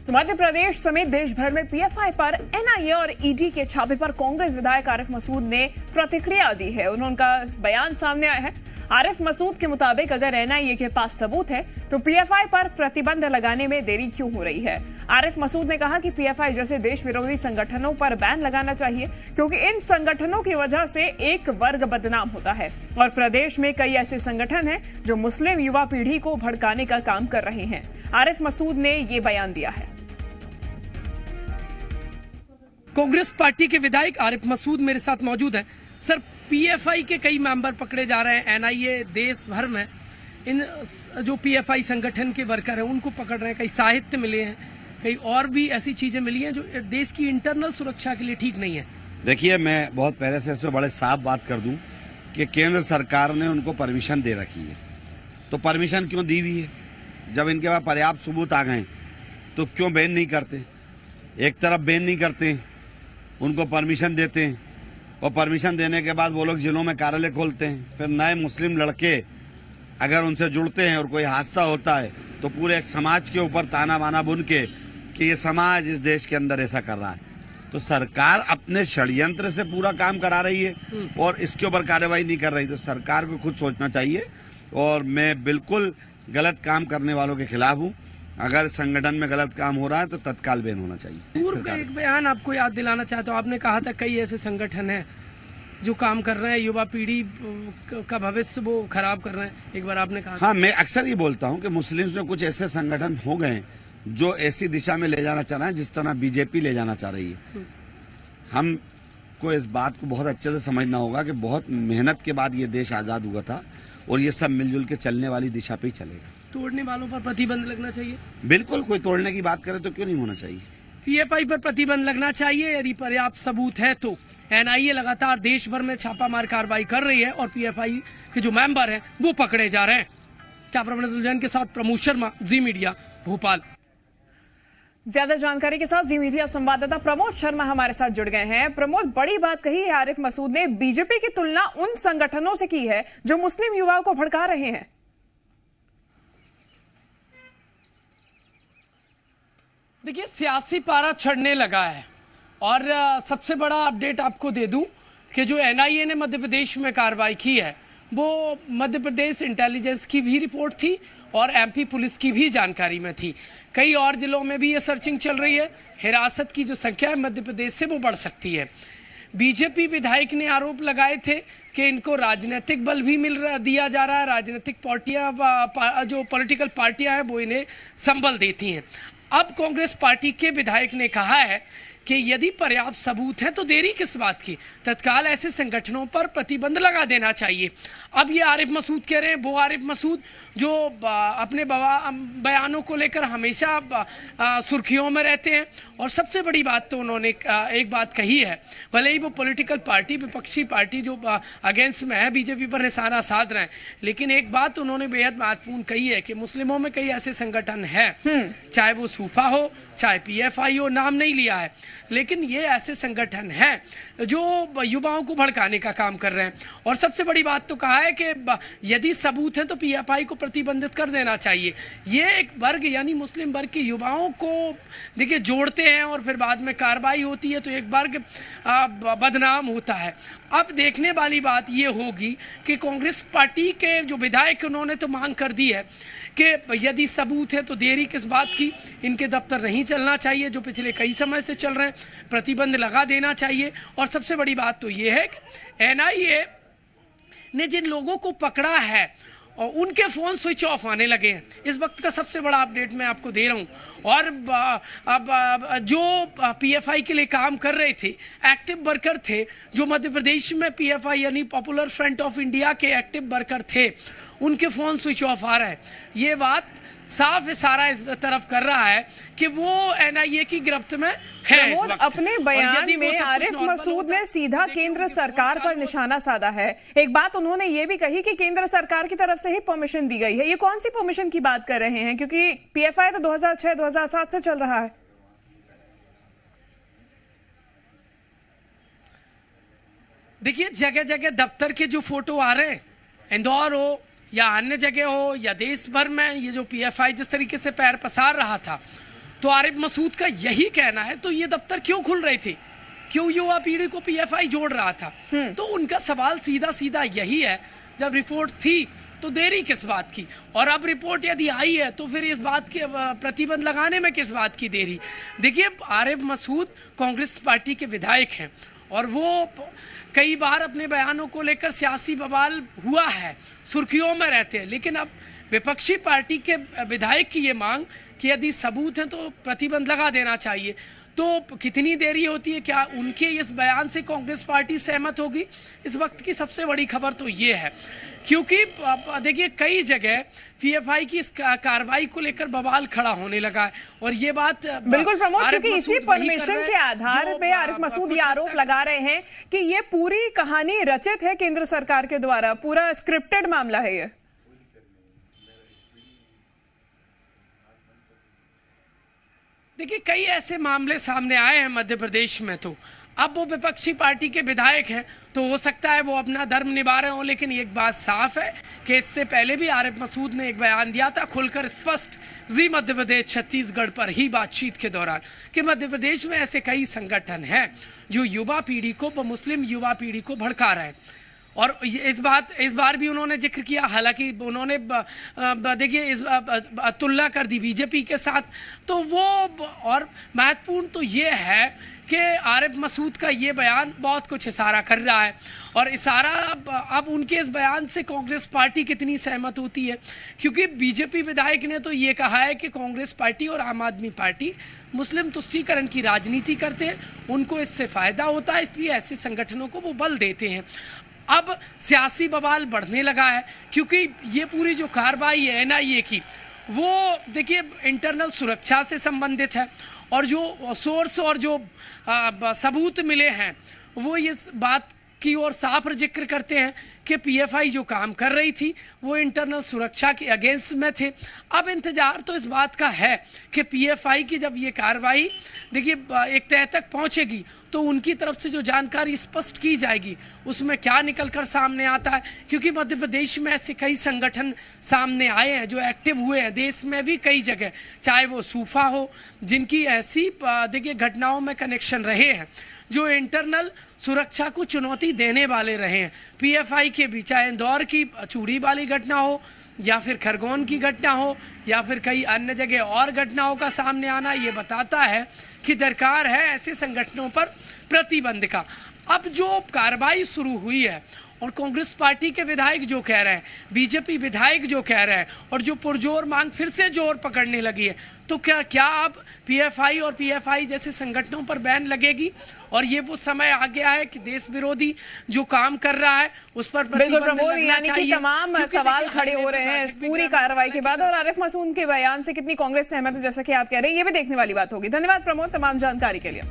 मध्य प्रदेश समेत देश भर में पीएफआई पर एनआईए और ईडी के छापे पर कांग्रेस विधायक आरिफ मसूद ने प्रतिक्रिया दी है। उनका बयान सामने आया है। आरिफ मसूद के मुताबिक अगर एनआईए के पास सबूत है तो पीएफआई पर प्रतिबंध लगाने में देरी क्यों हो रही है। आरिफ मसूद ने कहा कि पीएफआई जैसे देश विरोधी संगठनों पर बैन लगाना चाहिए, क्योंकि इन संगठनों की वजह से एक वर्ग बदनाम होता है और प्रदेश में कई ऐसे संगठन हैं जो मुस्लिम युवा पीढ़ी को भड़काने का काम कर रहे हैं। आरिफ मसूद ने ये बयान दिया है। कांग्रेस पार्टी के विधायक आरिफ मसूद मेरे साथ मौजूद हैं। सर, पीएफआई के कई मेंबर पकड़े जा रहे हैं। एनआईए देश भर में इन जो पीएफआई संगठन के वर्कर हैं उनको पकड़ रहे हैं। कई साहित्य मिले हैं, कई और भी ऐसी चीजें मिली हैं जो देश की इंटरनल सुरक्षा के लिए ठीक नहीं है। देखिए, मैं बहुत पहले से इसमें बड़े साफ बात कर दूं कि केंद्र सरकार ने उनको परमिशन दे रखी है। तो परमिशन क्यों दी हुई है? जब इनके पास पर्याप्त सबूत आ गए तो क्यों बैन नहीं करते? एक तरफ बैन नहीं करते, उनको परमिशन देते हैं और परमिशन देने के बाद वो लोग जिलों में कार्यालय खोलते हैं। फिर नए मुस्लिम लड़के अगर उनसे जुड़ते हैं और कोई हादसा होता है तो पूरे एक समाज के ऊपर ताना बाना बुन के कि ये समाज इस देश के अंदर ऐसा कर रहा है। तो सरकार अपने षड्यंत्र से पूरा काम करा रही है और इसके ऊपर कार्रवाई नहीं कर रही। तो सरकार को खुद सोचना चाहिए और मैं बिल्कुल गलत काम करने वालों के खिलाफ हूँ। अगर संगठन में गलत काम हो रहा है तो तत्काल बैन होना चाहिए। पूर्व का एक बयान आपको याद दिलाना चाहता हूँ। आपने कहा था कई ऐसे संगठन हैं जो काम कर रहे हैं, युवा पीढ़ी का भविष्य वो खराब कर रहे हैं। एक बार आपने कहा। हाँ, मैं अक्सर ये बोलता हूँ कि मुस्लिम्स में कुछ ऐसे संगठन हो गए जो ऐसी दिशा में ले जाना चाह रहे हैं जिस तरह बीजेपी ले जाना चाह रही है। हमको इस बात को बहुत अच्छे से समझना होगा कि बहुत मेहनत के बाद ये देश आजाद हुआ था और ये सब मिलजुल के चलने वाली दिशा पे ही चलेगा। तोड़ने वालों पर प्रतिबंध लगना चाहिए। बिल्कुल, कोई तोड़ने की बात करे तो क्यों नहीं होना चाहिए। पीएफआई पर प्रतिबंध लगना चाहिए यदि पर्याप्त सबूत है तो। एनआईए लगातार देश भर में छापामार कार्रवाई कर रही है और पीएफआई के जो मेंबर हैं वो पकड़े जा रहे हैं। कैमरा के साथ प्रमोद शर्मा, जी मीडिया, भोपाल। ज्यादा जानकारी के साथ जी मीडिया संवाददाता प्रमोद शर्मा हमारे साथ जुड़ गए हैं। प्रमोद, बड़ी बात कही है आरिफ मसूद ने। बीजेपी की तुलना उन संगठनों से की है जो मुस्लिम युवाओं को भड़का रहे हैं। देखिए, सियासी पारा चढ़ने लगा है और सबसे बड़ा अपडेट आपको दे दूं कि जो एनआईए ने मध्य प्रदेश में कार्रवाई की है वो मध्य प्रदेश इंटेलिजेंस की भी रिपोर्ट थी और एमपी पुलिस की भी जानकारी में थी। कई और जिलों में भी ये सर्चिंग चल रही है। हिरासत की जो संख्या है मध्य प्रदेश से वो बढ़ सकती है। बीजेपी विधायक ने आरोप लगाए थे कि इनको राजनीतिक बल भी दिया जा रहा है। राजनीतिक पार्टियां, जो पॉलिटिकल पार्टियां हैं वो इन्हें संबल देती हैं। अब कांग्रेस पार्टी के विधायक ने कहा है कि यदि पर्याप्त सबूत है तो देरी किस बात की, तत्काल ऐसे संगठनों पर प्रतिबंध लगा देना चाहिए। अब ये आरिफ मसूद कह रहे हैं, वो आरिफ मसूद जो अपने बयानों को लेकर हमेशा सुर्खियों में रहते हैं। और सबसे बड़ी बात तो उन्होंने एक बात कही है, भले ही वो पॉलिटिकल पार्टी, विपक्षी पार्टी जो अगेंस्ट में है, बीजेपी पर निशाना साध रहे हैं, लेकिन एक बात उन्होंने बेहद महत्वपूर्ण कही है कि मुस्लिमों में कई ऐसे संगठन हैं, चाहे वो सूफा हो, चाहे पीएफआई हो, नाम नहीं लिया है, लेकिन ये ऐसे संगठन हैं जो युवाओं को भड़काने का काम कर रहे हैं। और सबसे बड़ी बात तो कहा है कि यदि सबूत है तो पीएफआई को प्रतिबंधित कर देना चाहिए। ये एक वर्ग यानी मुस्लिम वर्ग के युवाओं को देखिए जोड़ते हैं और फिर बाद में कार्रवाई होती है तो एक वर्ग बदनाम होता है। अब देखने वाली बात ये होगी कि कांग्रेस पार्टी के जो विधायक उन्होंने तो मांग कर दी है कि यदि सबूत है तो देरी किस बात की, इनके दफ्तर नहीं चलना चाहिए जो पिछले कई समय से चल रहे हैं, प्रतिबंध लगा देना चाहिए। और सबसे बड़ी बात तो ये है कि एनआईए ने जिन लोगों को पकड़ा है और उनके फोन स्विच ऑफ आने लगे हैं। इस वक्त का सबसे बड़ा अपडेट मैं आपको दे रहा हूं। और अब जो पीएफआई के लिए काम कर रहे थे, एक्टिव वर्कर थे, जो मध्य प्रदेश में पीएफआई यानी पॉपुलर फ्रंट ऑफ इंडिया के एक्टिव वर्कर थे, उनके फोन स्विच ऑफ आ रहे हैं। ये बात साफ इशारा इस तरफ कर रहा है कि वो एनआईए की गिरफ्त में है। अपने बयान में आरिफ मसूद ने सीधा केंद्र सरकार पर निशाना साधा है। एक बात उन्होंने ये भी कही कि केंद्र सरकार की तरफ से ही परमिशन दी गई है। ये कौन सी परमिशन की बात कर रहे हैं, क्योंकि पीएफआई तो 2006-2007 से चल रहा है। देखिए, जगह जगह दफ्तर के जो फोटो आ रहे हैं, इंदौर हो या अन्य जगह हो या देश भर में, ये जो पीएफआई जिस तरीके से पैर पसार रहा था तो आरिफ मसूद का यही कहना है, तो ये दफ्तर क्यों खुल रहे थे, क्यों युवा पीढ़ी को पीएफआई जोड़ रहा था? तो उनका सवाल सीधा सीधा यही है, जब रिपोर्ट थी तो देरी किस बात की, और अब रिपोर्ट यदि आई है तो फिर इस बात के प्रतिबंध लगाने में किस बात की देरी? देखिए, आरिफ मसूद कांग्रेस पार्टी के विधायक हैं और वो कई बार अपने बयानों को लेकर सियासी बवाल हुआ है, सुर्खियों में रहते हैं, लेकिन अब विपक्षी पार्टी के विधायक की ये मांग कि यदि सबूत है तो प्रतिबंध लगा देना चाहिए, तो कितनी देरी होती है? क्या उनके इस बयान से कांग्रेस पार्टी सहमत होगी? इस वक्त की सबसे बड़ी खबर तो ये है, क्योंकि देखिए कई जगह पीएफआई की इस कार्रवाई को लेकर बवाल खड़ा होने लगा है, और ये बात बिल्कुल प्रमोद, क्योंकि इसी परमिशन के आधार पे आरिफ मसूद ये आरोप लगा रहे हैं कि ये पूरी कहानी रचित है केंद्र सरकार के द्वारा, पूरा स्क्रिप्टेड मामला है ये। देखिए, कई ऐसे मामले सामने आए हैं मध्य प्रदेश में, तो अब वो विपक्षी पार्टी के विधायक हैं तो हो सकता है वो अपना धर्म निभा रहे हों, लेकिन एक बात साफ है कि इससे पहले भी आरिफ मसूद ने एक बयान दिया था खुलकर स्पष्ट जी मध्य प्रदेश छत्तीसगढ़ पर ही बातचीत के दौरान कि मध्य प्रदेश में ऐसे कई संगठन हैं जो युवा पीढ़ी को, मुस्लिम युवा पीढ़ी को भड़का रहे हैं, और इस बार भी उन्होंने जिक्र किया, हालांकि उन्होंने देखिए इस तुलना कर दी बीजेपी के साथ, तो वो और महत्वपूर्ण तो ये है कि आरिफ मसूद का ये बयान बहुत कुछ इशारा कर रहा है, और इशारा अब उनके इस बयान से कांग्रेस पार्टी कितनी सहमत होती है, क्योंकि बीजेपी विधायक ने तो ये कहा है कि कांग्रेस पार्टी और आम आदमी पार्टी मुस्लिम तुष्टीकरण की राजनीति करते हैं, उनको इससे फ़ायदा होता है, इसलिए ऐसे संगठनों को वो बल देते हैं। अब सियासी बवाल बढ़ने लगा है, क्योंकि ये पूरी जो कार्रवाई है एनआईए की, वो देखिए इंटरनल सुरक्षा से संबंधित है, और जो सोर्स और जो सबूत मिले हैं वो ये बात की ओर साफ जिक्र करते हैं कि पीएफआई जो काम कर रही थी वो इंटरनल सुरक्षा के अगेंस्ट में थे। अब इंतजार तो इस बात का है कि पीएफआई की जब ये कार्रवाई देखिए एक तह तक पहुंचेगी तो उनकी तरफ से जो जानकारी स्पष्ट की जाएगी उसमें क्या निकल कर सामने आता है, क्योंकि मध्य प्रदेश में ऐसे कई संगठन सामने आए हैं जो एक्टिव हुए हैं, देश में भी कई जगह, चाहे वो सूफा हो जिनकी ऐसी देखिए घटनाओं में कनेक्शन रहे हैं जो इंटरनल सुरक्षा को चुनौती देने वाले रहे हैं पीएफआई के भी, चाहे इंदौर की चूड़ी वाली घटना हो या फिर खरगोन की घटना हो या फिर कई अन्य जगह और घटनाओं का सामने आना, ये बताता है कि दरकार है ऐसे संगठनों पर प्रतिबंध का। अब जो कार्रवाई शुरू हुई है और कांग्रेस पार्टी के विधायक जो कह रहे हैं, बीजेपी विधायक जो कह रहे हैं, और जो पुरजोर मांग फिर से जोर पकड़ने लगी है, तो क्या अब पीएफआई और पीएफआई जैसे संगठनों पर बैन लगेगी? और ये वो समय आ गया है कि देश विरोधी जो काम कर रहा है उस पर बिल्कुल प्रमोद, यानी कि तमाम सवाल खड़े हो रहे हैं इस पूरी कार्रवाई के बाद, और आरिफ मसूद के बयान से कितनी कांग्रेस सहमत है जैसा कि आप कह रहे हैं, ये भी देखने वाली बात होगी। धन्यवाद प्रमोद तमाम जानकारी के लिए।